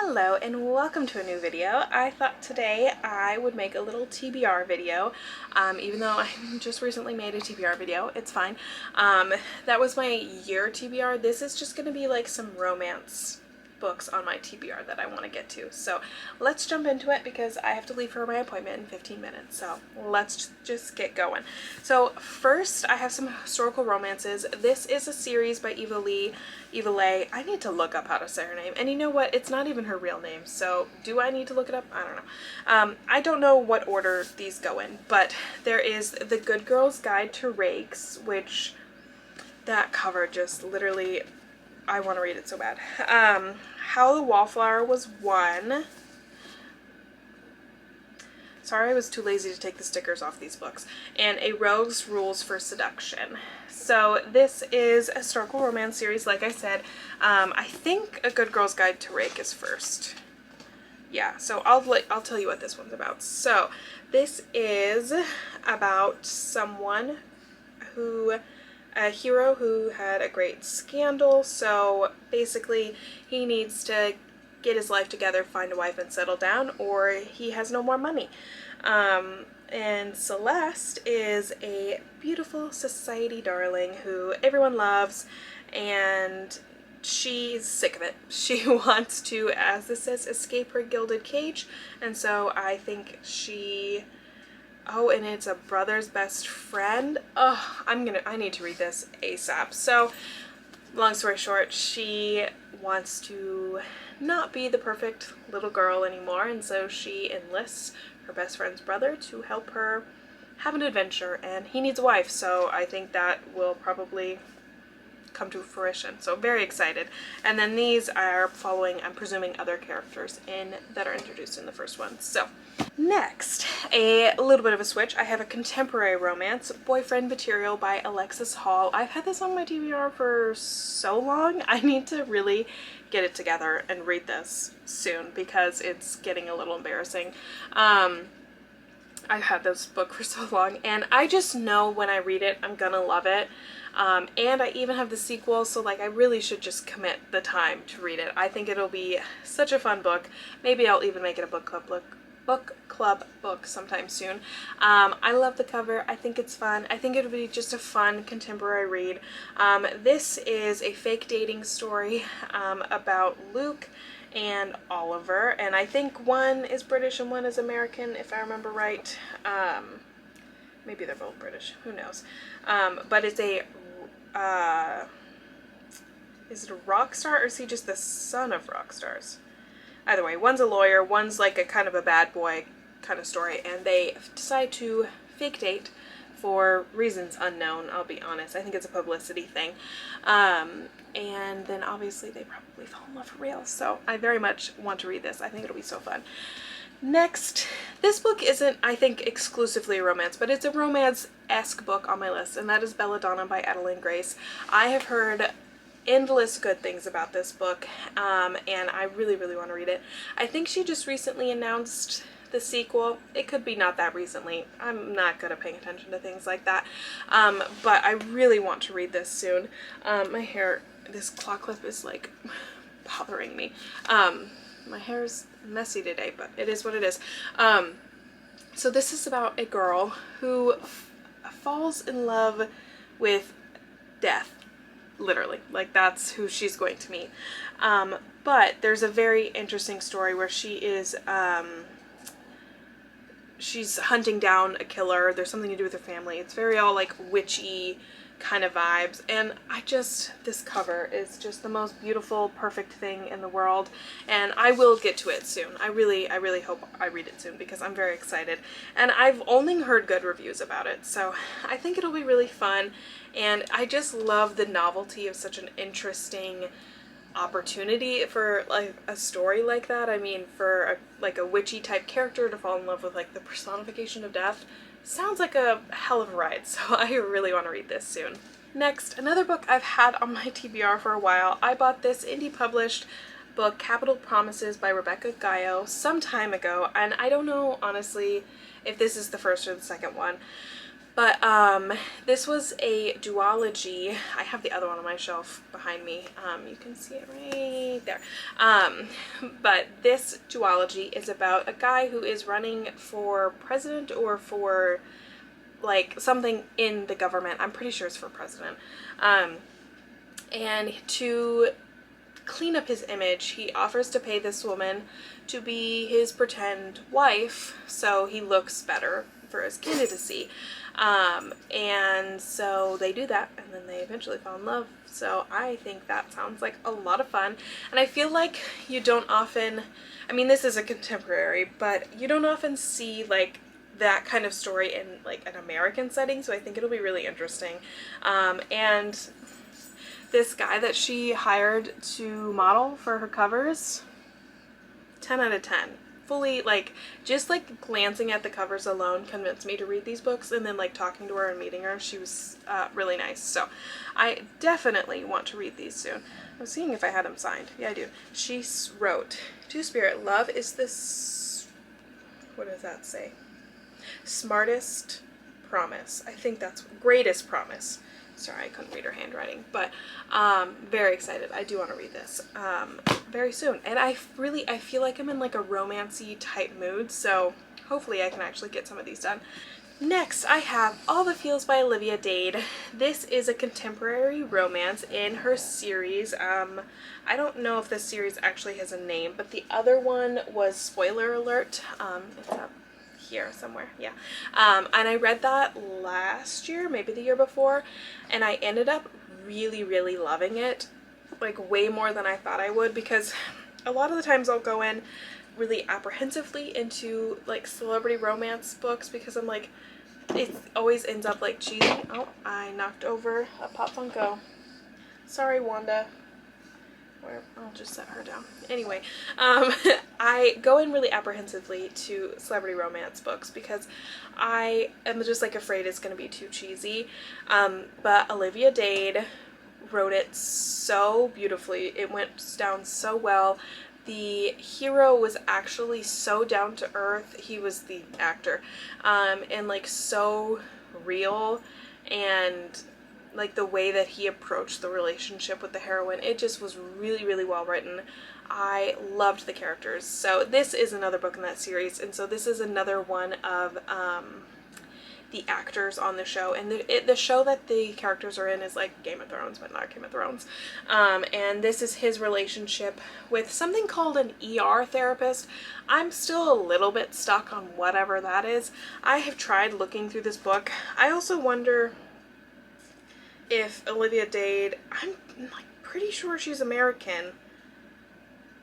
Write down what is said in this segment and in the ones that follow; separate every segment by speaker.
Speaker 1: Hello and welcome to a new video. I thought today I would make a little TBR video, even though I just recently made a TBR video. It's fine. That was my year TBR. This is just going to be like some romance books on my TBR that I want to get to. So let's jump into it because I have to leave for my appointment in 15 minutes. So let's just get going. So first I have some historical romances. This is a series by Eva Leigh. I need to look up how to say her name. And you know what? It's not even her real name. So do I need to look it up? I don't know. I don't know what order these go in, but there is The Good Girl's Guide to Rakes, which that cover just literally, I want to read it so bad. How the Wallflower Was Won. Sorry, I was too lazy to take the stickers off these books. And A Rogue's Rules for Seduction. So this is a historical romance series, like I said. I think A Good Girl's Guide to Rake is first. Yeah, so I'll tell you what this one's about. So this is about someone a hero who had a great scandal, so basically he needs to get his life together, find a wife, and settle down, or he has no more money. And Celeste is a beautiful society darling who everyone loves, and she's sick of it. She wants to, as this says, escape her gilded cage, and so I think she... Oh, and it's a brother's best friend. Oh, I need to read this ASAP. So, long story short, she wants to not be the perfect little girl anymore, and so she enlists her best friend's brother to help her have an adventure, and he needs a wife, so I think that will probably come to fruition. So very excited. And then these are following, I'm presuming, other characters that are introduced in the first one. So next, a little bit of a switch. I have a contemporary romance, Boyfriend Material by Alexis Hall. I've had this on my TBR for so long. I need to really get it together and read this soon because it's getting a little embarrassing. I've had this book for so long, and I just know when I read it, I'm gonna love it. And I even have the sequel, so like I really should just commit the time to read it. I think it'll be such a fun book. Maybe I'll even make it a book club book sometime soon. I love the cover. I think it's fun. I think it'll be just a fun contemporary read. This is a fake dating story about Luke and Oliver, and I think one is British and one is American, if I remember right. Maybe they're both British, who knows. But it's a is it a rock star, or is he just the son of rock stars? Either way, one's a lawyer, one's like a kind of a bad boy kind of story, and they decide to fake date for reasons unknown, I'll be honest. I think it's a publicity thing. And then obviously they probably fall in love for real, so I very much want to read this. I think it'll be so fun. Next, this book isn't, I think, exclusively a romance, but it's a romance-esque book on my list, and that is Belladonna by Adeline Grace. I have heard endless good things about this book, and I really, really want to read it. I think she just recently announced the sequel. It could be not that recently. I'm not good at paying attention to things like that, but I really want to read this soon. My hair, this claw clip is like bothering me. My hair is messy today, but it is what it is. So this is about a girl who falls in love with death, literally. Like, that's who she's going to meet. But there's a very interesting story where she is, she's hunting down a killer. There's something to do with her family. It's very all like witchy kind of vibes, and this cover is just the most beautiful, perfect thing in the world, and I will get to it soon. I really hope I read it soon because I'm very excited, and I've only heard good reviews about it, so I think it'll be really fun, and I just love the novelty of such an interesting opportunity for like a story like that. I mean, for like a witchy type character to fall in love with like the personification of death sounds like a hell of a ride, so I really want to read this soon. Next, another book I've had on my TBR for a while. I bought this indie published book, Capital Promises by Rebecca Gallo, some time ago, and I don't know honestly if this is the first or the second one, But this was a duology. I have the other one on my shelf behind me. You can see it right there. But this duology is about a guy who is running for president or for like something in the government. I'm pretty sure it's for president. And to clean up his image, he offers to pay this woman to be his pretend wife so he looks better for his candidacy. And so they do that, and then they eventually fall in love. So I think that sounds like a lot of fun. And I feel like you don't often, I mean, this is a contemporary, but you don't often see like that kind of story in like an American setting, so I think it'll be really interesting. And this guy that she hired to model for her covers, 10 out of 10. Fully, like, just like glancing at the covers alone convinced me to read these books, and then like talking to her and meeting her, she was really nice. So I definitely want to read these soon. I was seeing if I had them signed. Yeah, I do. She wrote, "To Spirit, love is this," what does that say? "Smartest promise." I think that's greatest promise. Sorry, I couldn't read her handwriting, but very excited. I do want to read this very soon. And I feel like I'm in like a romancy type mood, so hopefully I can actually get some of these done. Next, I have All the Feels by Olivia Dade. This is a contemporary romance in her series. I don't know if this series actually has a name, but the other one was, spoiler alert, it's up here somewhere, yeah. And I read that last year, maybe the year before, and I ended up really, really loving it, like way more than I thought I would, because a lot of the times I'll go in really apprehensively into like celebrity romance books because I'm like, it always ends up like cheesy. Oh, I knocked over a Pop Funko. Sorry, Wanda. I'll just set her down. Anyway, I go in really apprehensively to celebrity romance books because I am just like afraid it's going to be too cheesy. But Olivia Dade wrote it so beautifully. It went down so well. The hero was actually so down to earth. He was the actor, and like so real, and like the way that he approached the relationship with the heroine, it just was really, really well written. I loved the characters. So this is another book in that series, and so this is another one of the actors on the show, and the show that the characters are in is like Game of Thrones, but not Game of Thrones. And this is his relationship with something called an ER therapist. I'm still a little bit stuck on whatever that is. I have tried looking through this book. I also wonder if Olivia Dade, I'm like pretty sure she's American.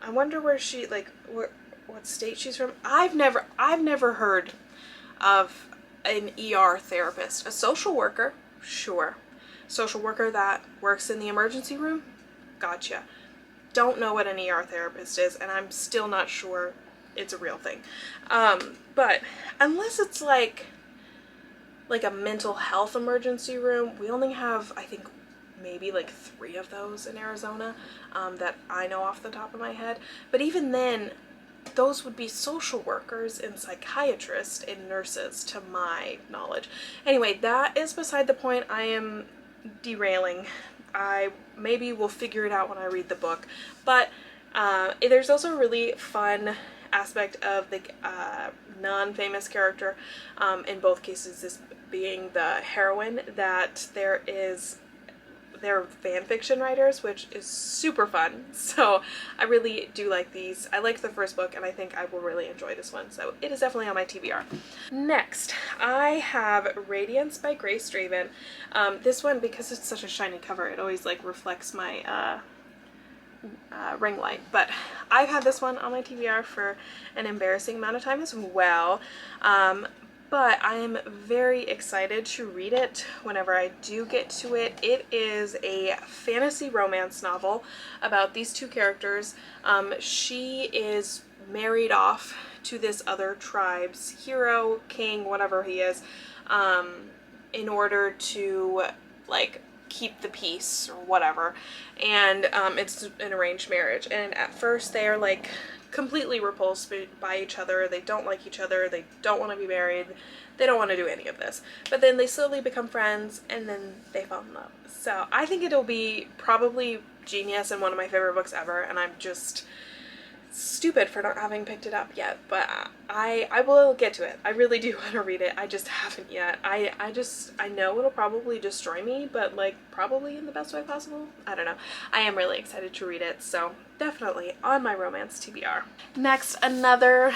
Speaker 1: I wonder where she, like, what state she's from. I've never heard of an ER therapist. A social worker, sure. Social worker that works in the emergency room, gotcha. Don't know what an ER therapist is, and I'm still not sure it's a real thing. But unless it's like a mental health emergency room, we only have, I think, maybe like 3 of those in Arizona that I know off the top of my head. But even then, those would be social workers and psychiatrists and nurses, to my knowledge. Anyway, that is beside the point. I am derailing. I maybe will figure it out when I read the book. But there's also a really fun aspect of the non-famous character, in both cases this being the heroine, that they're fan fiction writers, which is super fun. So I really do like these. I liked the first book, and I think I will really enjoy this one. So it is definitely on my TBR. Next, I have Radiance by Grace Draven. This one, because it's such a shiny cover, it always like reflects my ring light. But I've had this one on my TBR for an embarrassing amount of time as well. But I am very excited to read it whenever I do get to it. It is a fantasy romance novel about these 2 characters. She is married off to this other tribe's hero, king, whatever he is, in order to like keep the peace or whatever. And it's an arranged marriage. And at first they are like completely repulsed by each other. They don't like each other. They don't want to be married. They don't want to do any of this. But then they slowly become friends, and then they fall in love. So I think it'll be probably genius and one of my favorite books ever, and I'm just stupid for not having picked it up yet, but I will get to it. I really do want to read it. I just haven't yet. I know it'll probably destroy me, but like probably in the best way possible. I don't know. I am really excited to read it, so definitely on my romance TBR. Next, another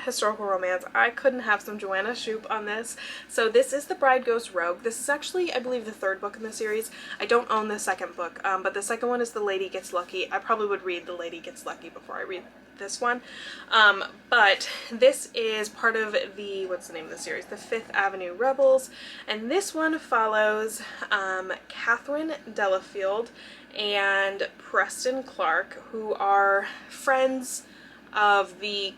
Speaker 1: historical romance. I couldn't have some Joanna Shupe on this. So this is The Bride Goes Rogue. This is actually, I believe, the third book in the series. I don't own the second book, but the second one is The Lady Gets Lucky. I probably would read The Lady Gets Lucky before I read this one. But this is part of the, what's the name of the series? The Fifth Avenue Rebels. And this one follows Catherine Delafield and Preston Clark, who are friends of the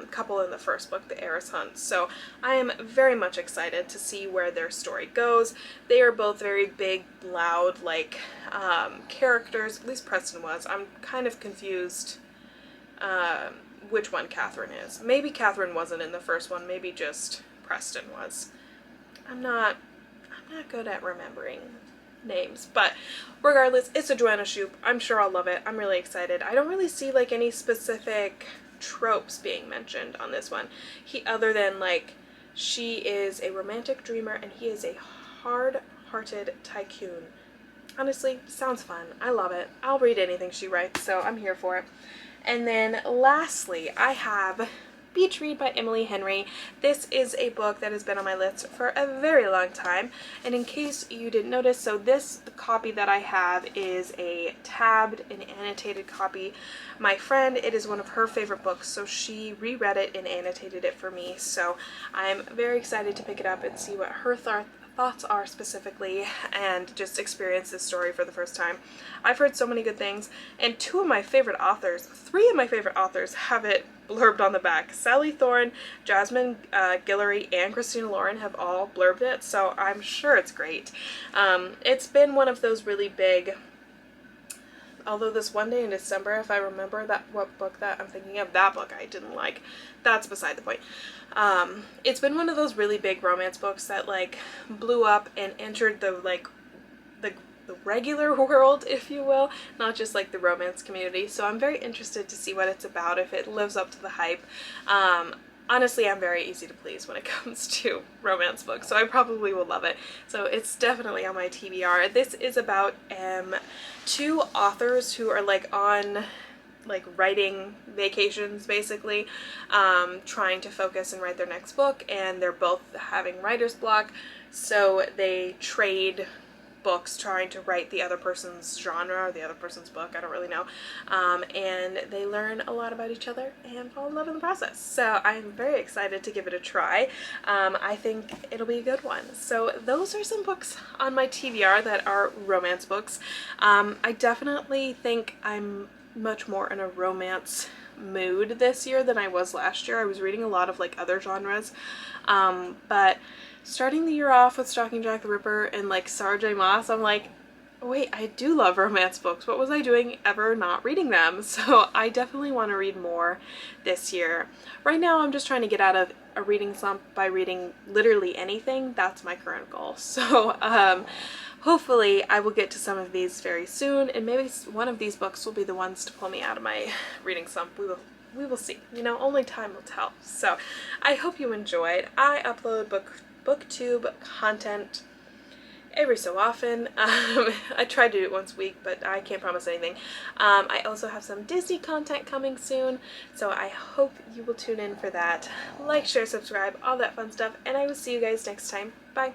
Speaker 1: couple in the first book, the Heiress Hunt. So I am very much excited to see where their story goes. They are both very big, loud, like characters. At least Preston was. I'm kind of confused which one Catherine is. Maybe Catherine wasn't in the first one. Maybe just Preston was. I'm not good at remembering names, but regardless, it's a Joanna Shupe. I'm sure I'll love it. I'm really excited. I don't really see like any specific tropes being mentioned on this one. Other than like she is a romantic dreamer and he is a hard-hearted tycoon. Honestly, sounds fun. I love it. I'll read anything she writes, so I'm here for it. And then lastly, I have Beach Read by Emily Henry. This is a book that has been on my list for a very long time, and in case you didn't notice, so the copy that I have is a tabbed and annotated copy. My friend, it is one of her favorite books, so she reread it and annotated it for me, so I'm very excited to pick it up and see what her thoughts are specifically, and just experience this story for the first time. I've heard so many good things, and three of my favorite authors have it blurbed on the back. Sally Thorne, Jasmine Guillory, and Christina Lauren have all blurbed it, so I'm sure it's great. It's been one of those really big, although this one day in December, if I remember what book that I'm thinking of, that book I didn't like. That's beside the point. It's been one of those really big romance books that like blew up and entered the regular world, if you will, not just like the romance community. So I'm very interested to see what it's about, if it lives up to the hype. Honestly, I'm very easy to please when it comes to romance books, so I probably will love it. So it's definitely on my TBR. This is about two authors who are like on like writing vacations, basically, trying to focus and write their next book, and they're both having writer's block, so they trade books trying to write the other person's genre or the other person's book, I don't really know, and they learn a lot about each other and fall in love in the process. So I'm very excited to give it a try. I think it'll be a good one. So those are some books on my TBR that are romance books. I definitely think I'm much more in a romance mood this year than I was last year. I was reading a lot of like other genres, but starting the year off with Stalking Jack the Ripper and like Sarah J Maas, I'm like, wait, I do love romance books. What was I doing ever not reading them? So I definitely want to read more this year. Right now I'm just trying to get out of a reading slump by reading literally anything. That's my current goal. So hopefully I will get to some of these very soon, and maybe one of these books will be the ones to pull me out of my reading slump. We will see. You know, only time will tell. So I hope you enjoyed. I upload booktube content every so often. I try to do it once a week, but I can't promise anything. I also have some Disney content coming soon, so I hope you will tune in for that. Like, share, subscribe, all that fun stuff, and I will see you guys next time. Bye!